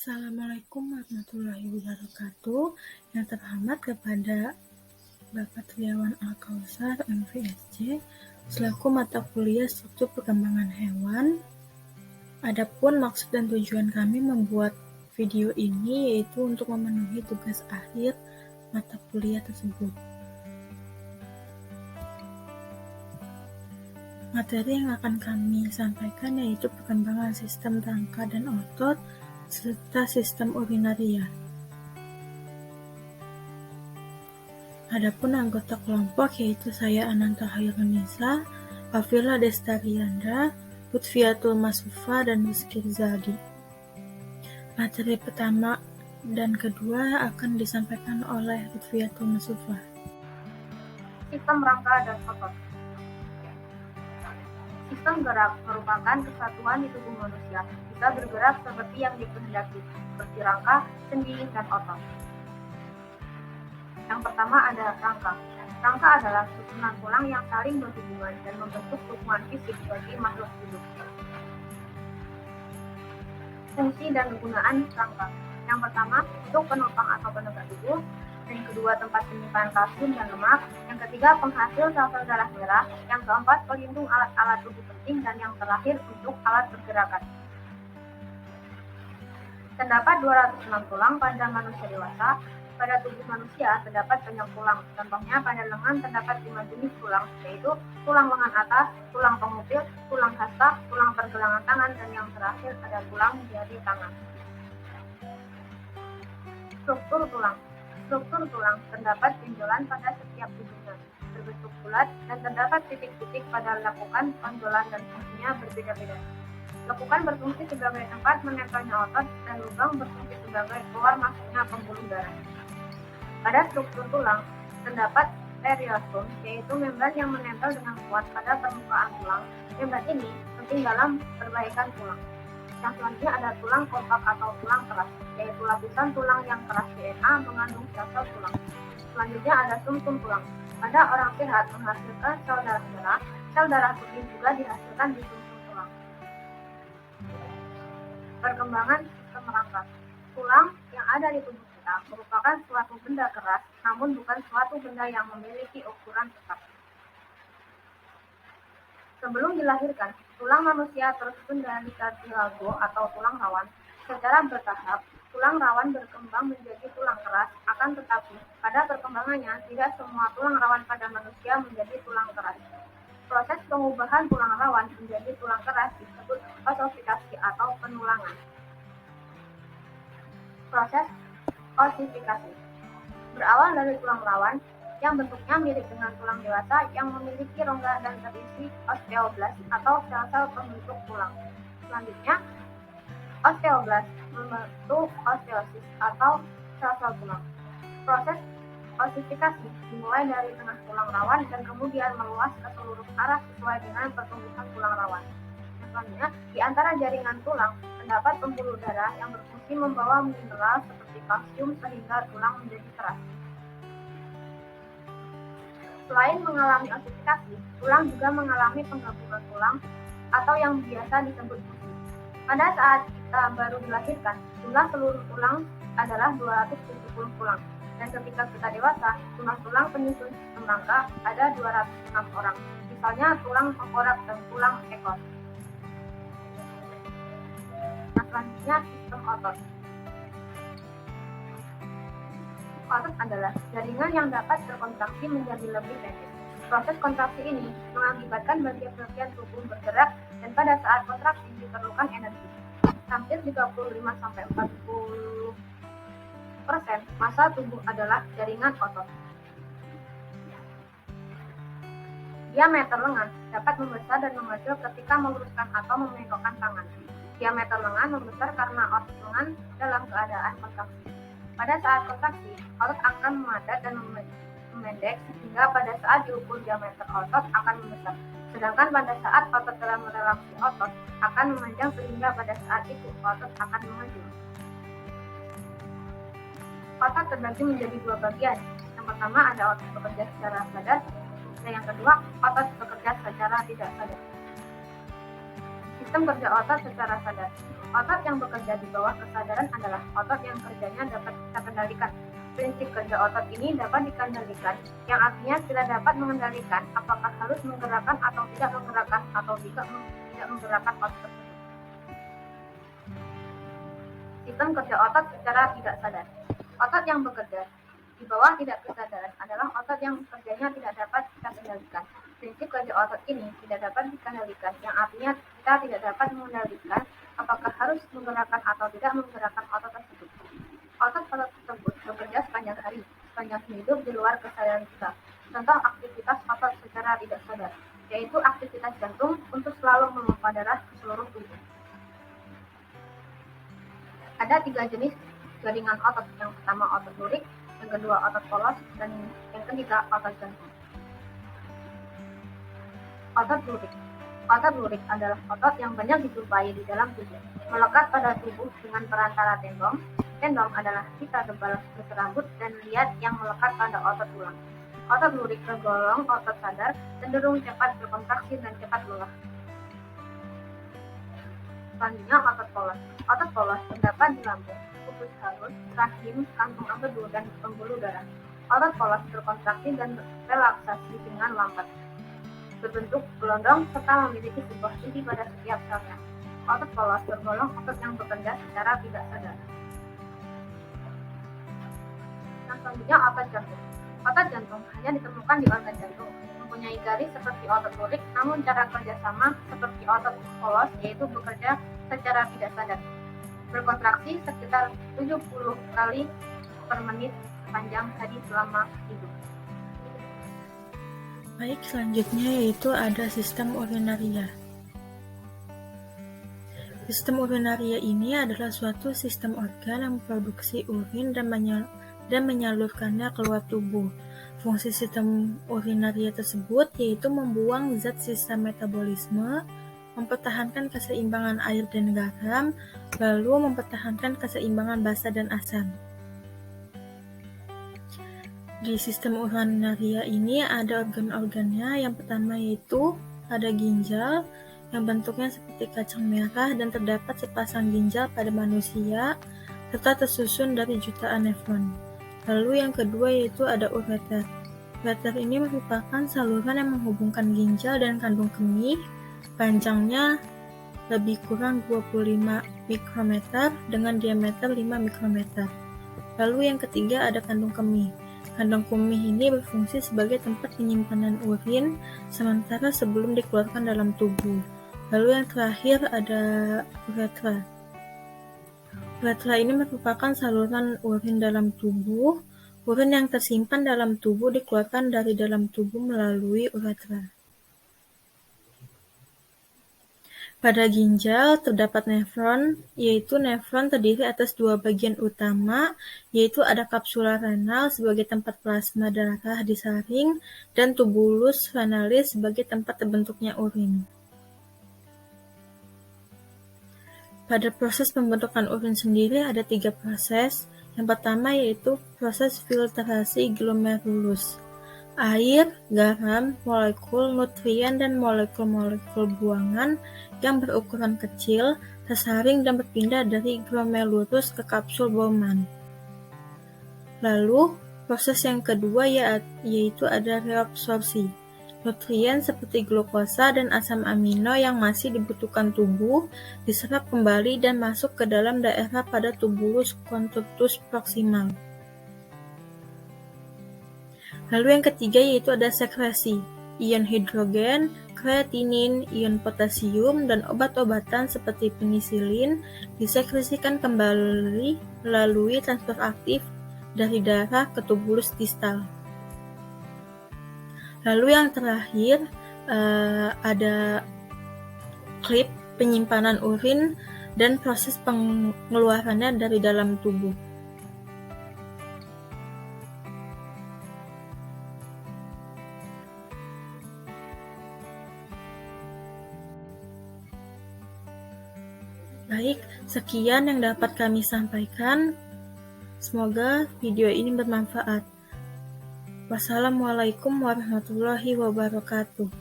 Assalamualaikum warahmatullahi wabarakatuh. Yang terhormat kepada Bapak Triawan Al-Kausar, MVSC, selaku mata kuliah struktur perkembangan hewan. Adapun maksud dan tujuan kami membuat video ini yaitu untuk memenuhi tugas akhir mata kuliah tersebut. Materi yang akan kami sampaikan yaitu perkembangan sistem rangka dan otot serta sistem urinaria. Adapun anggota kelompok yaitu saya Ananta Hairunisa, Afila Destariandra, Lutfiatul Masufa, dan Rizky Rizaldi. Materi pertama dan kedua akan disampaikan oleh Lutfiatul Masufa. Sistem rangka dan otot. Sistem gerak merupakan kesatuan di tubuh manusia, bisa bergerak seperti yang dikehendaki, seperti rangka, sendi, dan otot. Yang pertama ada rangka. Rangka adalah susunan tulang yang saling berhubungan dan membentuk dukungan fisik bagi makhluk hidup. Fungsi dan kegunaan rangka. Yang pertama, untuk penopang atau penegak tubuh. Yang kedua, tempat penyimpanan kalsium dan lemak. Yang ketiga, penghasil sel-sel darah merah. Yang keempat, pelindung alat-alat tubuh penting. Dan yang terakhir, untuk alat pergerakan. Terdapat 206 tulang pada manusia dewasa. Pada tubuh manusia terdapat banyak tulang. Contohnya pada lengan terdapat 5 jenis tulang, yaitu tulang lengan atas, tulang pengupil, tulang hasta, tulang pergelangan tangan, dan yang terakhir ada tulang jari tangan. Struktur tulang. Struktur tulang terdapat benjolan pada setiap ujungnya, berbentuk bulat, dan terdapat titik-titik pada lekukan, tonjolan, dan fungsinya berbeda-beda. Lekukan berfungsi sebagai tempat menempelnya otot, dan lubang berfungsi sebagai keluar masuknya pembuluh darah. Pada struktur tulang, terdapat periostom, yaitu membran yang menempel dengan kuat pada permukaan tulang. Membran ini penting dalam perbaikan tulang. Yang selanjutnya ada tulang kompak atau tulang keras, yaitu lapisan tulang yang keras DNA mengandung sel-sel tulang. Selanjutnya ada sumsum tulang. Pada orang sehat menghasilkan sel darah merah, sel darah putih juga dihasilkan di sumsum tulang. Perkembangan sistem rangka. Tulang yang ada di tubuh kita merupakan suatu benda keras, namun bukan suatu benda yang memiliki ukuran tetap. Sebelum dilahirkan, tulang manusia tersusun dari kartilago atau tulang rawan. Secara bertahap, tulang rawan berkembang menjadi tulang keras, akan tetapi pada perkembangannya tidak semua tulang rawan pada manusia menjadi tulang keras. Proses pengubahan tulang rawan menjadi tulang keras disebut osifikasi atau penulangan. Proses osifikasi berawal dari tulang rawan yang bentuknya mirip dengan tulang dewasa yang memiliki rongga dan terisi osteoblast atau sel-sel pembentuk tulang. Selanjutnya, osteoblast membentuk osteosis atau sel-sel tulang. Proses osifikasi dimulai dari tengah tulang rawan dan kemudian meluas ke seluruh arah sesuai dengan pertumbuhan tulang rawan. Selanjutnya, di antara jaringan tulang terdapat pembuluh darah yang berfungsi membawa mineral seperti kalsium sehingga tulang menjadi keras. Selain mengalami osifikasi, tulang juga mengalami penggabungan tulang atau yang biasa disebut fusi. Pada saat kita baru dilahirkan, jumlah seluruh tulang adalah 270 tulang. Dan ketika kita dewasa, jumlah tulang penyusun sistem rangka ada 206 orang. Misalnya tulang tengkorak dan tulang ekor. Nah, selanjutnya sistem otot. Otot adalah jaringan yang dapat berkontraksi menjadi lebih pendek. Proses kontraksi ini mengakibatkan bagian-bagian tubuh bergerak dan pada saat kontraksi diperlukan energi. Hampir 35-40% massa tubuh adalah jaringan otot. Diameter lengan dapat membesar dan mengecil ketika meluruskan atau membengkokkan tangan. Diameter lengan membesar karena otot lengan dalam keadaan kontraksi. Pada saat kontraksi, otot akan memadat dan memendek sehingga pada saat diukur diameter otot akan membesar. Sedangkan pada saat otot dalam relaksi otot akan memanjang sehingga pada saat itu otot akan mengecil. Otot terbagi menjadi dua bagian. Yang pertama ada otot bekerja secara sadar, dan yang kedua otot bekerja secara tidak sadar. Sistem kerja otot secara sadar. Otot yang bekerja di bawah kesadaran adalah otot yang kerjanya dapat kita kendalikan. Prinsip kerja otot ini dapat dikendalikan, yang artinya kita dapat mengendalikan apakah harus menggerakkan atau tidak menggerakkan atau tidak menggerakkan otot tersebut. Sistem kerja otot secara tidak sadar. Otot yang bekerja di bawah tidak kesadaran adalah otot yang kerjanya tidak dapat kita kendalikan. Prinsip kerja otot ini tidak dapat dikendalikan, yang artinya kita tidak dapat mengendalikan apakah harus menggerakkan atau tidak menggerakkan otot tersebut. Otot-otot tersebut bekerja sepanjang hari, sepanjang hidup di luar kesadaran kita. Contoh aktivitas otot secara tidak sadar, yaitu aktivitas jantung untuk selalu memompa darah ke seluruh tubuh. Ada 3 jenis jaringan otot. Yang pertama otot lurik, yang kedua otot polos, dan yang ketiga otot jantung. Otot lurik. Otot lurik adalah otot yang banyak dijumpai di dalam tubuh, melekat pada tubuh dengan perantara tendon. Tendon adalah sisa tebal berserabut dan liat yang melekat pada otot tulang. Otot lurik tergolong otot sadar, cenderung cepat berkontraksi dan cepat lelah. Selanjutnya otot polos. Otot polos terdapat di lambung, usus halus, rahim, kantung empedu, dan pembuluh darah. Otot polos berkontraksi dan relaksasi dengan lambat, berbentuk gelondong serta memiliki sebuah inti pada setiap selnya. Otot polos tergolong otot yang bekerja secara tidak sadar. Yang selanjutnya otot jantung. Otot jantung hanya ditemukan di organ jantung, mempunyai garis seperti otot lurik, namun cara kerja sama seperti otot polos, yaitu bekerja secara tidak sadar. Berkontraksi sekitar 70 kali per menit sepanjang hari selama hidup. Baik, selanjutnya yaitu ada sistem urinaria. Sistem urinaria ini adalah suatu sistem organ yang memproduksi urin dan menyalurkannya keluar tubuh. Fungsi sistem urinaria tersebut yaitu membuang zat sisa metabolisme, mempertahankan keseimbangan air dan garam, lalu mempertahankan keseimbangan basa dan asam. Di sistem urinaria ini ada organ-organnya. Yang pertama yaitu ada ginjal yang bentuknya seperti kacang merah dan terdapat sepasang ginjal pada manusia serta tersusun dari jutaan nefron. Lalu yang kedua yaitu ada ureter. Ureter ini merupakan saluran yang menghubungkan ginjal dan kandung kemih. Panjangnya lebih kurang 25 mikrometer dengan diameter 5 mikrometer. Lalu yang ketiga ada kandung kemih. Kandung kemih ini berfungsi sebagai tempat penyimpanan urin sementara sebelum dikeluarkan dalam tubuh. Lalu yang terakhir ada uretra. Uretra ini merupakan saluran urin dalam tubuh. Urin yang tersimpan dalam tubuh dikeluarkan dari dalam tubuh melalui uretra. Pada ginjal terdapat nefron, yaitu nefron terdiri atas 2 bagian utama, yaitu ada kapsula renal sebagai tempat plasma darah disaring dan tubulus renalis sebagai tempat terbentuknya urin. Pada proses pembentukan urin sendiri ada 3 proses. Yang pertama yaitu proses filtrasi glomerulus. Air, garam, molekul nutrien, dan molekul-molekul buangan yang berukuran kecil tersaring dan berpindah dari glomerulus ke kapsul Bowman. Lalu, proses yang kedua yaitu ada reabsorpsi. Nutrien seperti glukosa dan asam amino yang masih dibutuhkan tubuh diserap kembali dan masuk ke dalam daerah pada tubulus conductus proximal. Lalu yang ketiga yaitu ada sekresi. Ion hidrogen, kreatinin, ion potasium, dan obat-obatan seperti penisilin disekresikan kembali melalui transfer aktif dari darah ke tubulus distal. Lalu yang terakhir ada klip penyimpanan urin dan proses pengeluarannya dari dalam tubuh. Baik, sekian yang dapat kami sampaikan. Semoga video ini bermanfaat. Wassalamualaikum warahmatullahi wabarakatuh.